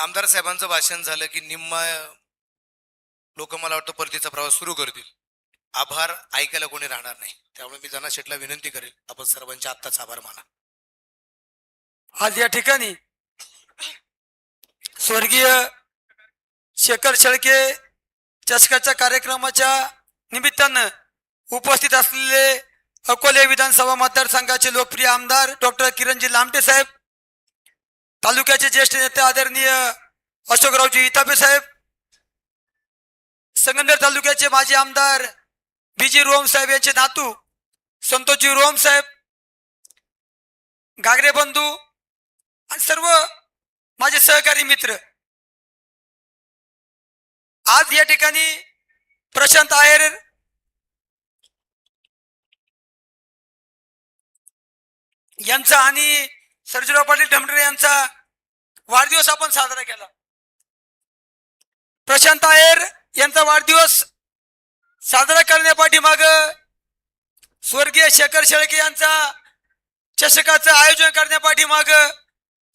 आमदार साहेबांचं भाषण झालं की निम्मा लोक मला वाटतं परतीचा प्रवास सुरू करतील. आभार ऐकायला कोणी राहणार नाही, त्यामुळे मी जना शेटला विनंती करेल आपण सर्वांचे आत्ताच आभार माना. आज या ठिकाणी स्वर्गीय शेखर शेळके चषकाच्या कार्यक्रमाच्या निमित्तानं उपस्थित असलेले अकोले विधानसभा मतदारसंघाचे लोकप्रिय आमदार डॉक्टर किरणजी लामटे साहेब, तालुक्याचे ज्येष्ठ नेते आदरणीय अशोकरावजी इतापे साहेब, संगमनेर तालुक्याचे माजी आमदार बीजी रोहम साहेब यांचे नातू संतोषजी रोहम साहेब, गागरे बंधू आणि सर्व माझे सहकारी मित्र, आज या ठिकाणी प्रशांत आहेर यांचा आणि सर्जेराव पाटील ढमढरे यांचा वाढदिवस आपण साजरा केला. प्रशांत आहेर यांचा वाढदिवस साजरा करण्यापाठीमाग स्वर्गीय शेखर शेळके यांचा चषकाचं आयोजन करण्यापाठीमाग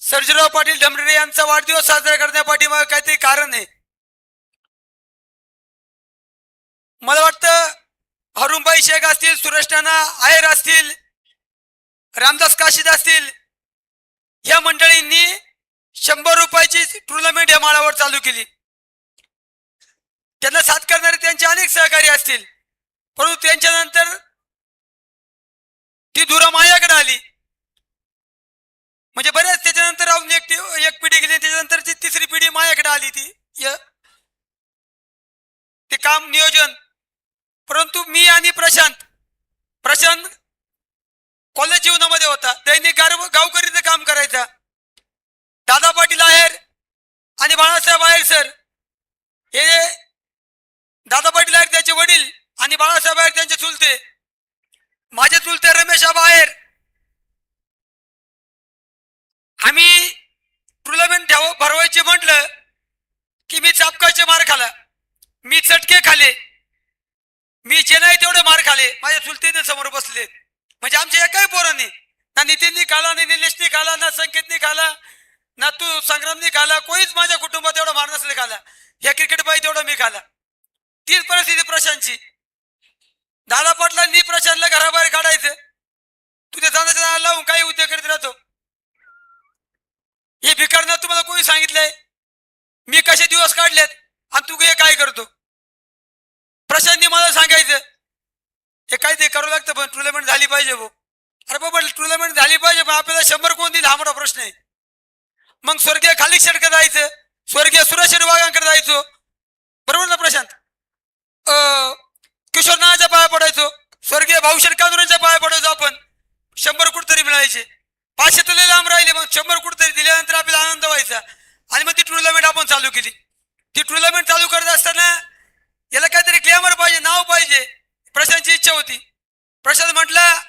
सर्जेराव पाटील ढमढरे यांचा वाढदिवस साजरा करण्यापाठीमाग काहीतरी कारण आहे. मला वाटतं हरुणबाई शेख असतील, सुरेश नाना आहेर असतील, रामदास काशीद असतील, या मंडळींनी 100 रुपयाची टुर्नामेंट या माळावर चालू केली. त्यांना साथ करणारे त्यांचे अनेक सहकारी असतील, परंतु त्यांच्यानंतर ती धुरा माझ्याकडे आली. म्हणजे बऱ्याच त्याच्यानंतर राहून एक पिढी गेली, त्याच्यानंतरची तिसरी पिढी माझ्याकडे आली ते काम नियोजन. परंतु मी आणि प्रशांत कॉलेज जीवनामध्ये होता, दैनिक गावकरीचं काम करायचा. दादा पाटील आहेर आणि बाळासाहेब आहेर सर, हे दादा पाटील आहेर त्याचे वडील आणि बाळासाहेब आहेर त्यांचे चुलते, माझे चुलते रमेश आबा आहेर. आम्ही टुर्नामेंट भरवायचे म्हटलं की मी चापकाचे मार खाला, मी चटके खाले, मी जे नाही तेवढे मार खाले. माझ्या चुलतीने समोर बसले. म्हणजे आमच्या एकाही पोरांनी, ना नितीननी खाला, ना निलेशनी खाला, ना संकेतनी खाला, ना तू संग्रामनी खाला, कोणीच माझ्या कुटुंबात एवढा मार नसले खाला. या क्रिकेट बाई तेवढा मी खाला. तीच परिस्थिती प्रशांतची. दादा पाटलांनी प्रशांतला घराबाहेर काढायचं, तुझ्या जाण्याच्या लावून काही उद्योग करीत राहतो. हे भिकारनं तुम्हाला कोणी सांगितलंय मी कसे दिवस काढलेत आणि तू हे काय करतो? प्रशांतनी मला सांगायचं हे काय ते करावं लागतं, पण टुर्नामेंट झाली पाहिजे भाऊ. अरे बाबा टुर्नामेंट झाली पाहिजे, पण आपल्याला 100 कोण देईल हा मोठा प्रश्न आहे. मग स्वर्गीय खालिक शेटकडे जायचं, स्वर्गीय सुरेश वाघांकडे जायचो, बरोबर ना प्रशांत? किशोर नानाच्या पाया पडायचो, स्वर्गीय भाऊशेठ कांदुरेंच्या पाया पडायचो. आपण 100 कुठतरी मिळायचे. 500 तर लय लांब राहिले, मग 100 कुठतरी दिल्यानंतर आपल्याला आनंद व्हायचा. आणि मग ती टुर्नामेंट आपण चालू केली. ती टुर्नामेंट चालू करत असताना याला काहीतरी ग्लॅमर पाहिजे, नाव पाहिजे. प्रशांतची इच्छा होती. प्रशांत म्हटला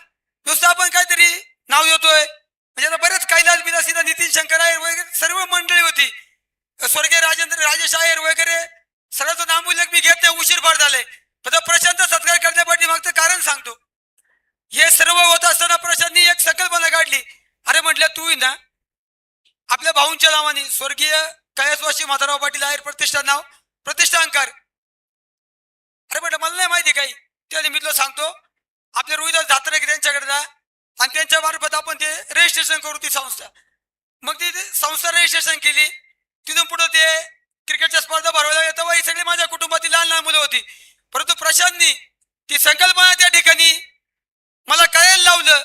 नुसतं आपण काहीतरी नाव देतोय, म्हणजे आता बरेच कैलास बिलास, नितीन शंकर आहेर वगैरे सर्व मंडळी होती, स्वर्गीय राजेश आहेर वगैरे सर्वांचं नामोल्लेख मी घेत नाही, उशीर फार झाले. फक्त प्रशांत सत्कार करण्यापाठी मागचं कारण सांगतो. हे सर्व होत असताना प्रशांतनी एक संकल्पना काढली. अरे म्हटलं तू ना आपल्या भाऊंच्या नावाने स्वर्गीय कैलासवासी माधवराव पाटील आहेर प्रतिष्ठान नाव प्रतिष्ठानकार. अरे म्हटलं मला नाही माहिती काही, त्या निमित्त सांगतो. आपले रोहिदास धात्रे त्यांच्याकडे जा आणि त्यांच्या मार्फत आपण ते रजिस्ट्रेशन करू ती संस्था. मग ती संस्था रजिस्ट्रेशन केली. तिथून पुढे ते क्रिकेटच्या स्पर्धा भरवायला येतं. ही सगळी माझ्या कुटुंबातील लहान लहान मुलं होती. परंतु प्रशांतनी ती संकल्पना त्या ठिकाणी मला कळायला लावलं.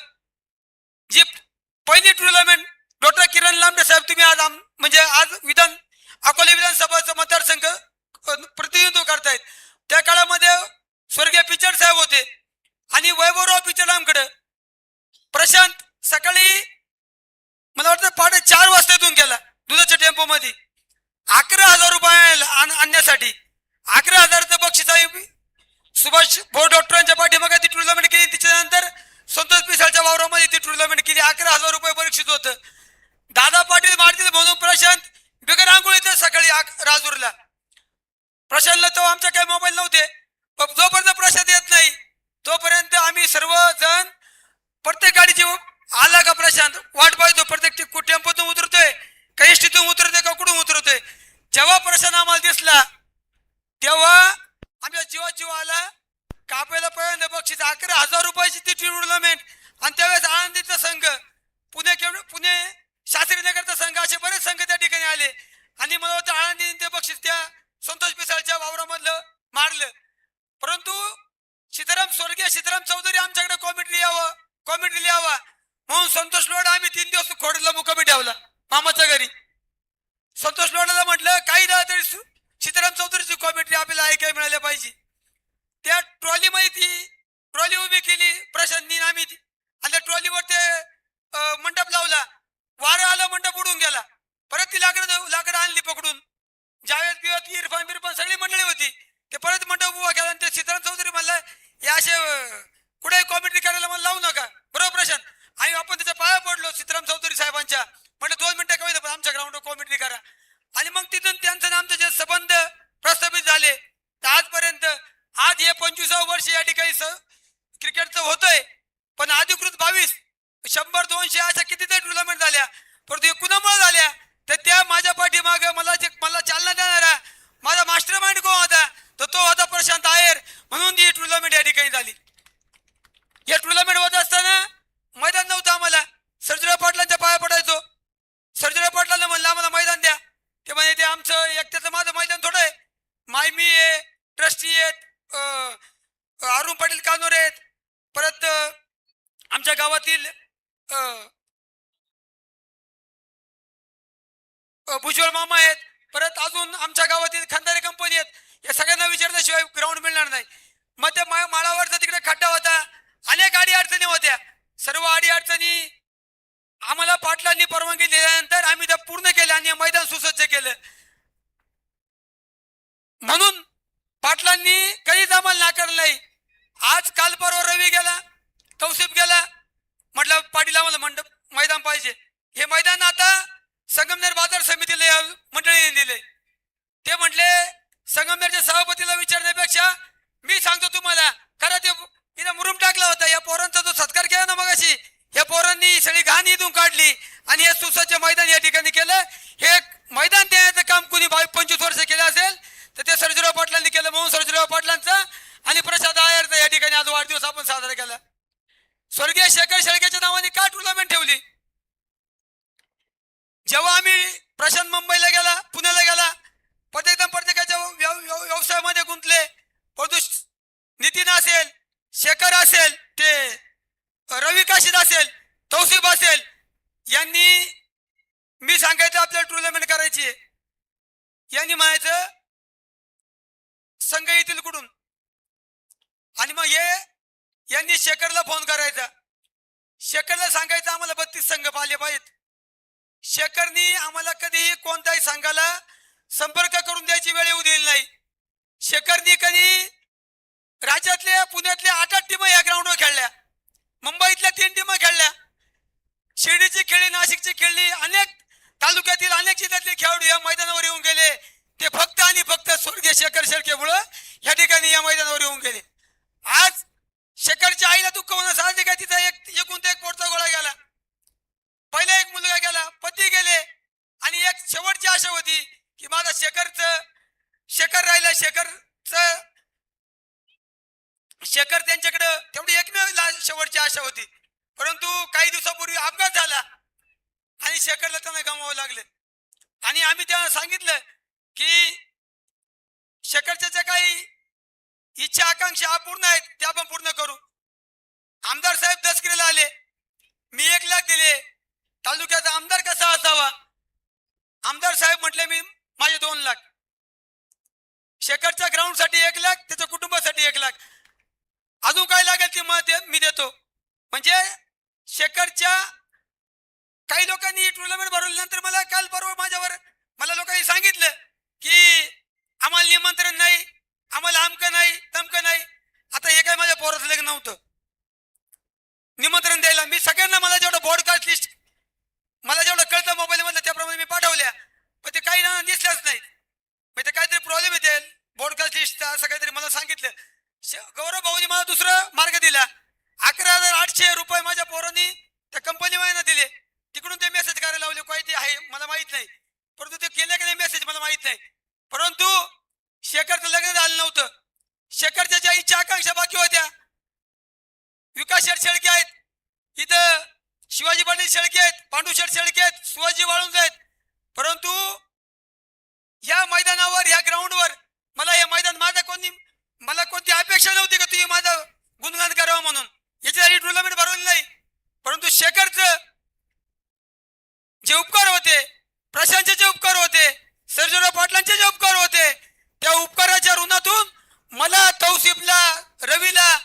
जी पहिली टुर्नामेंट डॉक्टर किरण लांबटे साहेब तुम्ही आज म्हणजे आज अकोले विधानसभाचा मतदारसंघ प्रतिनिधित्व करतायत. त्या काळामध्ये स्वर्गीय पिचड साहेब होते आणि वैभवराव पिचडांकडे प्रशांत सकाळी मला वाटतं 4:30 वाजता इथून गेला दुधाच्या टेम्पो मध्ये 11,000 रुपये आणण्यासाठी. 11,000चं बक्षीस आहे. सुभाष भोर डॉक्टरांच्या पाठीमागे ती टुर्नामेंट केली. त्याच्यानंतर संतोष पिसाळच्या वावरामध्ये ती टुर्नामेंट केली. 11,000 रुपये बक्षीस होतं. दादा पाटील मारतील म्हणून प्रशांत बिगर आंघोळीत सकाळी राजूरला. प्रशांतला तो आमच्या काही मोबाईल नव्हते. जोपर्यंत प्रशांत येत नाही तोपर्यंत आम्ही सर्वजण प्रत्येक गाडीची आला का प्रशांत वाट पाहतो. प्रत्येक टेम्पोतून उतरतोय, काही स्थितीतून उतरतोय का कुठून उतरतोय. आले आणि मला वाटतं आळंदीने ते बक्षीस त्या संतोष पिसाळच्या वावरामधलं मारलं. परंतु स्वर्गीय सीताराम चौधरी आमच्याकडे कॉमेडी यावा म्हणून संतोष लोड आम्ही 3 दिवस खोडला मुक्कामी ठेवला मामाच्या घरी. संतोष लोडाला म्हटलं काही झालं तरी सीताराम चौधरीची कॉमेंट्री आपल्याला ऐकायला मिळाल्या पाहिजे. त्या ट्रॉलीमध्ये ती ट्रॉली उभी केली प्रशांतनी आम्ही आणि त्या ट्रॉलीवर ते मंडप लावला. वारं आलं, मंडप उडून गेला. परत ती लाकडं आणली पकडून. जावेद बिवत इरफान सगळी मंडळी होती. ते परत मंडप उभा केला आणि ते सीताराम चौधरी म्हणला हे असे कुठे कॉमेंट्री करायला मला लावू नका. बरोबर प्रशांत, आणि आपण त्याच्या पाया पडलो सीताराम चौधरी साहेबांच्या. म्हटलं 2 मिनिटं कमी पण आमच्या ग्राउंडवर कॉमेंट्री करा. आणि मग तिथून त्यांचं आमचं जे संबंध प्रस्थापित झाले तर आजपर्यंत आज हे 25वं वर्ष या ठिकाणी क्रिकेटचं होतंय. पण अधिकृत 22 100 200 अशा कितीतरी टुर्नामेंट झाल्या. परंतु हे कुणामुळे झाल्या तर त्या माझ्या पाठीमागे मला चालना देणारा माझा मास्टर माइंड कोण होता तर तो होता प्रशांत आयर. म्हणून ही टुर्नामेंट या ठिकाणी झाली. या टुर्नामेंट होत असताना मैदान नव्हतं आम्हाला. सर्जेराव पाटलांच्या पाया पडायचो. सर्जेराव पाटलांना म्हणलं आम्हाला मैदान द्या. ते म्हणजे ते आमचं एकट्याचं माझं मैदान थोडं आहे. मायमी आहे, ट्रस्टी आहेत, अरुण पाटील कानोरे आहेत, परत आमच्या गावातील भुजबळ मामा आहेत, परत अजून आमच्या गावातील खानदारी कंपनी आहेत. या सगळ्यांना विचारल्याशिवाय ग्राउंड मिळणार नाही. मग त्या माळावरचा तिकडे खड्डा होता. अनेक अडी अडचणी होत्या. सर्व अडी अडचणी आम्हाला पाटलांनी परवानगी दिल्यानंतर आम्ही त्या पूर्ण केल्या आणि मैदान सुसज्ज केलं. म्हणून पाटलांनी कधीच आम्हाला नाकारलं नाही. आज काल परवा रवी गेला, तौसिफ गेला, म्हटलं पाटील आम्हाला मैदान पाहिजे. हे मैदान आता संगमनेर बाजार समितीला मंडळीने दिले. ते म्हटले संगमनेरच्या सभापतीला विचारण्यापेक्षा मी सांगतो तुम्हाला. खरं ते इथं मुरुम टाकला होता. या पोरांचा जो सत्कार केला ना मगाशी, या पोरांनी सगळी घाण इथून काढली आणि हे सुसज्ज मैदान या ठिकाणी केलं. हे मैदान देण्याचं काम कुणी 25 वर्ष केलं असेल तर ते सर्जेराव पाटलांनी केलं. म्हणून सर्जेराव पाटलांचा आणि प्रसाद आयरचा या ठिकाणी आज वाढदिवस आपण साजरा केला. स्वर्गीय शेखर शेळकेच्या नावाने का टुर्नामेंट ठेवली? जेव्हा आम्ही प्रशांत मुंबईला गेला, पुण्याला गेला, प्रत्येकाच्या व्यवसायामध्ये गुंतले. परंतु नितीन असेल, शेखर असेल, ते रवी काशीद असेल, तौसिफ असेल, यांनी मी सांगायचं आपल्याला टुर्नामेंट करायची आहे. यांनी म्हणायचं संघ येतील कुठून. आणि मग यांनी शेखरला फोन करायचा. शेखरला सांगायचं आम्हाला 32 संघ पाहिले पाहिजेत. शेखरनी आम्हाला कधीही कोणत्याही संघाला संपर्क करून द्यायची वेळ येऊ दिली नाही. शेखरनी कधी राज्यातल्या पुण्यातल्या 8 टीम या ग्राउंडवर खेळल्या, मुंबईतल्या 3 टीम खेळल्या, शिर्डीची खेळली, नाशिकची खेळली, अनेक तालुक्यातील अनेक जिल्ह्यातले खेळाडू या मैदानावर येऊन गेले. ते फक्त आणि फक्त स्वर्गीय शेखर शेळकेमुळे या ठिकाणी या मैदानावर येऊन गेले. आज शेखरच्या आईला दुःख होणं साहजिक आहे. तिचा एकूण एक पोटचा गोळा गेला, पहिला एक मुलगा गेला, पती गेले आणि एक शेवटची आशा होती की माझा शेखर राहिला. शेखर त्यांच्याकडे तेवढी एकमेव शेवटची आशा होती. परंतु काही दिवसापूर्वी अपघात झाला आणि शेखरला त्यांना गमावं लागलं. आणि आम्ही त्यांना सांगितलं की शेखरच्या ज्या काही इच्छा आकांक्षा अपूर्ण आहेत त्या आपण पूर्ण करू. आमदार साहेब दसकिरीला आले, मी 1 लाख दिले. तालुक्याचा आमदार कसा असावा? आमदार साहेब म्हटले माझे 2 लाख. शेखरच्या ग्राउंड साठी 1 लाख, त्याच्या कुटुंबासाठी 1 लाख. अजून काय लागेल ते मी देतो. म्हणजे शेखरच्या काही लोकांनी टुर्नामेंट भरवल्यानंतर मला काल परवा मला लोकांनी सांगितलं की आम्हाला निमंत्रण नाही, आम्हाला आमकं नाही, तमकं नाही. आता हे काय माझ्या पोराचं लग्न नव्हतं निमंत्रण द्यायला. मी सगळ्यांना मला जेवढं ब्रॉडकास्ट लिस्ट मला जेवढं कळतं मोबाईल मधलं त्याप्रमाणे मी पाठवल्या, पण ते काही ना दिसल्याच नाही. मग ते काहीतरी प्रॉब्लेम येते ब्रॉडकास्ट लिस्टचा असं काहीतरी मला सांगितलं. गौरव भाऊनी मला दुसरा मार्ग दिला. 11,800 रुपये माझ्या पोरांनी त्या कंपनीवाल्यांना दिले. तिकडून ते मेसेज करायला लावले, काही ते आहे मला माहित नाही, परंतु ते केले की नाही मेसेज मला माहित नाही. परंतु शेखरचं लग्न झालं नव्हतं. शेखरच्या ज्या इच्छा आकांक्षा बाकी होत्या, विकास शेठ शेळके आहेत, इथं शिवाजी पाटील शेळके आहेत, पांडू शेठ शेळके आहेत, शिवाजी वाळुंज आहेत, परंतु सर्जेराव पाटलांचे जे उपकार होते त्या उपकाराच्या ऋणातून मला, तौसिफला, रवीला,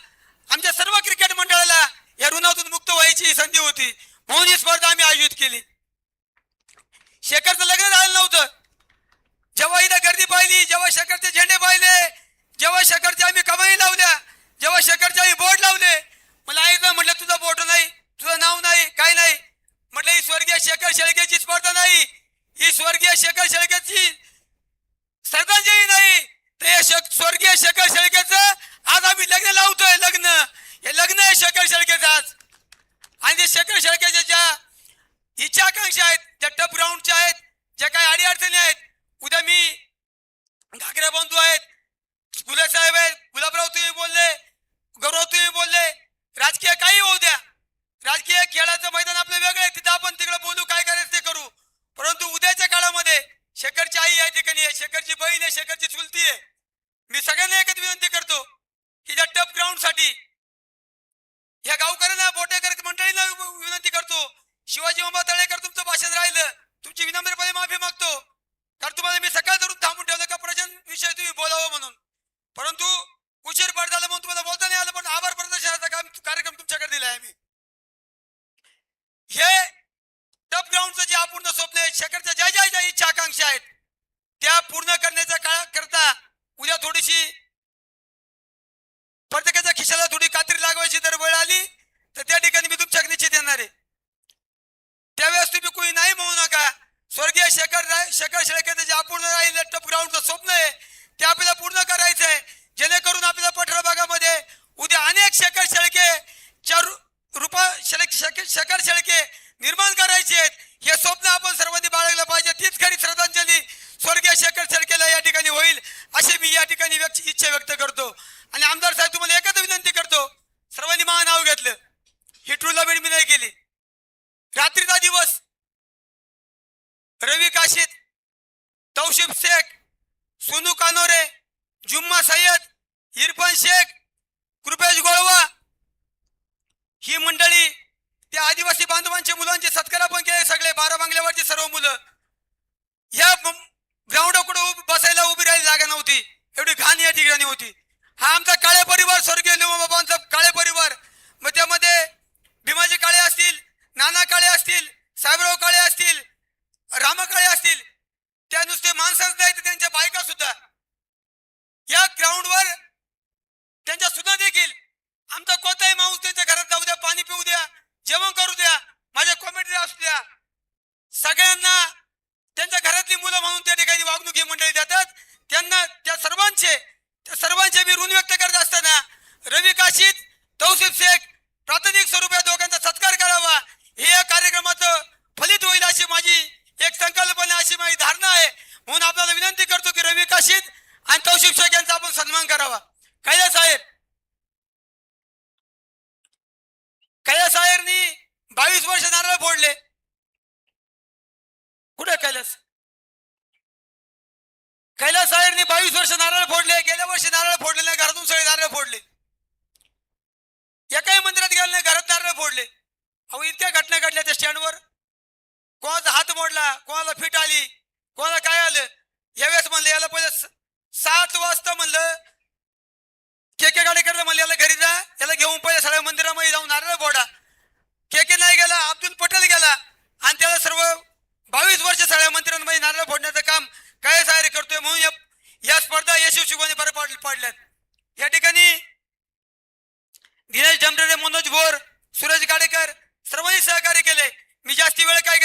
आमच्या सर्व क्रिकेट मंडळाला या ऋणातून मुक्त व्हायची संधी होती, म्हणून ही स्पर्धा आम्ही आयोजित केली. शेखरचं लग्न झालं नव्हतं. जेव्हा इथं गर्दी पाहिली, जेव्हा शेखरचे झेंडे पाहिले, जेव्हा शेखरचे आम्ही कमाई लावल्या, जेव्हा शेखरचे आम्ही बोर्ड लावले, मला आईनं म्हटलं तुझं बोर्ड नाही, तुझं नाव नाही, काय नाही. म्हटलं ही स्वर्गीय शेखर शेळकेची स्पर्धा नाही, ही स्वर्गीय शेखर शेळकेची श्रद्धांजली नाही, ते स्वर्गीय शेखर शेळकेचं आज आम्ही लग्न लावतोय. लग्न, हे लग्न आहे शेखर शेळकेचं आज. आणि ते शेखर शेळकेच्या ज्या इच्छा आकांक्षा आहेत, ज्या टप ग्राउंडच्या आहेत, ज्या काही अडीअडचणी आहेत, उद्या मी घागरे बंधू आहेत, गुले साहेब आहेत, गुलाबराव तुम्ही बोलले, गौरव तुम्ही बोलले, राजकीय काही होऊ द्या, राजकीय खेळाचं मैदान आपलं वेगळं आहे, तिथं आपण तिकडे बोलू, काय करायचं ते करू. परंतु उद्याच्या काळामध्ये शेखरची आई या ठिकाणी आहे, शेखरची बहीण आहे, शेखरची चुलती आहे. मी सगळ्यांना एकच विनंती करतो की ज्या टप ग्राउंड साठी या गावकऱ्यांना, बोटेकर मंडळींना विनंती करतो, शिवाजी उमा तळेकर तुमचं भाषण राहिलं, तुमची विनम्रपणे माफी मागतो, कारण तुम्हाला मी सकाळ धरून थांबून ठेवलं का प्रश्न विषय तुम्ही बोलावं म्हणून, परंतु उशीर पड झालं म्हणून तुम्हाला बोलता नाही आलं. पण आभार प्रदर्शनाचा कार्यक्रम तुमच्याकडे दिलाय आम्ही. हे टप ग्राउंडचं जे अपूर्ण स्वप्न आहे, शेखरच्या ज्या ज्या ज्या इच्छा आकांक्षा आहेत त्या पूर्ण करण्याच्या काळाकरता उद्या थोडीशी प्रत्येकाच्या खिशाला थोडी कात्री लागवायची जर वेळ आली तर त्या ठिकाणी मी तुमच्याकडे निश्चित येणार आहे. त्यावेळेस तुम्ही कोणी नाही म्हणू नका. स्वर्गीय शेखर शेळकेचं जे अपूर्ण राहिलं टप ग्राउंडचं स्वप्न आहे ते आपल्याला पूर्ण करायचं आहे, जेणेकरून आपल्याला पठरा भागामध्ये उद्या अनेक शेखर शेळके शेखर शेळके निर्माण करायचे आहेत. हे स्वप्न आपण सर्वांनी बाळगलं पाहिजे. तीच खरी श्रद्धांजली स्वर्गीय शेखर शेळकेला या ठिकाणी होईल असे मी या ठिकाणी इच्छा व्यक्त करतो. आणि आमदार साहेब तुम्हाला एकच विनंती करतो, सर्वांनी माझं नाव घेतलं, ही टुर्नामेंट मी नाही केली. रात्रीचा दिवस रवी काशीद, तौशिफ शेख, सोनू कानोरे, जुम्मा सय्यद, इरफान शेख, कृपेश गोळवा ही मंडळी, त्या आदिवासी बांधवांच्या मुलांचे सत्कार पण केले. सगळे 12 बंगल्यावरची सर्व मुलं या ग्राउंडाकडे बसायला उभी राहिली जागा नव्हती, एवढी घाण या ठिकाणी होती. हा आमचा काळे परिवार, स्वर्गीय लिंबाबाबांचा काळे परिवार, मग त्यामध्ये भीमाजी काळे असतील, नाना काळे असतील, साहेबराव काळे असतील, रामा काळे असतील, त्या नुसते माणसंच नाही तर त्यांच्या बायका सुद्धा या ग्राउंडवर, त्यांच्या सुद्धा देखील आमचा कोणताही माणूस त्यांच्या घरात जाऊ द्या, पाणी पिऊ द्या, जेवण करू द्या, माझ्या कॉमेडी असू द्या, सगळ्यांना त्यांच्या घरातली मुलं म्हणून त्या ठिकाणी वागणूक ही मंडळी देतात. त्यांना त्या सर्वांचे मी ऋण व्यक्त करत असताना रवी काशीद, तौसिफ शेख प्राथमिक स्वरूपात दोघांचा सत्कार करावा, हे या कार्यक्रमाचं फलित होईल अशी माझी एक संकल्पना, अशी माझी धारणा आहे. म्हणून आपल्याला विनंती करतो की रवी काशीद आणि तौसिफ शेख यांचा आपण सन्मान करावा. कैलास साहेबनी 22 वर्ष नारळ फोडले. कुठे कैलास साहेबनी 22 वर्ष नारळ फोडले. गेल्या वर्षी नारळ फोडले नाही, घरातून सगळे नारळ फोडले. एकाही मंदिरात गेले नाही, घरात नारळ फोडले. अहो इतक्या घटना घडल्या त्या स्टँडवर. कोणाचा हात मोडला, कोणाला फिट आली, कोणाला काय आलं. यावेळेस म्हणलं याला पहिले 7 वाजता म्हणलं केके गाडी करता, म्हणलं याला घरी जा, याला घेऊन पहिले सगळ्या मंदिरामध्ये जाऊन नारळ फोडा. केके नाही गेला, अब्दुल पटेल गेला आणि त्याला सर्व 22 वर्ष सगळ्या मंदिरांमध्ये नारळ फोडण्याचं काम काय साहेब करतोय. म्हणून या स्पर्धा यशस्वीपणे पार पाडल्यात. या ठिकाणी दिनेश डमरे, मनोज भोर, सूरज गाडेकर सर्वांनी सहकार्य केले. मी जास्ती वेळ काय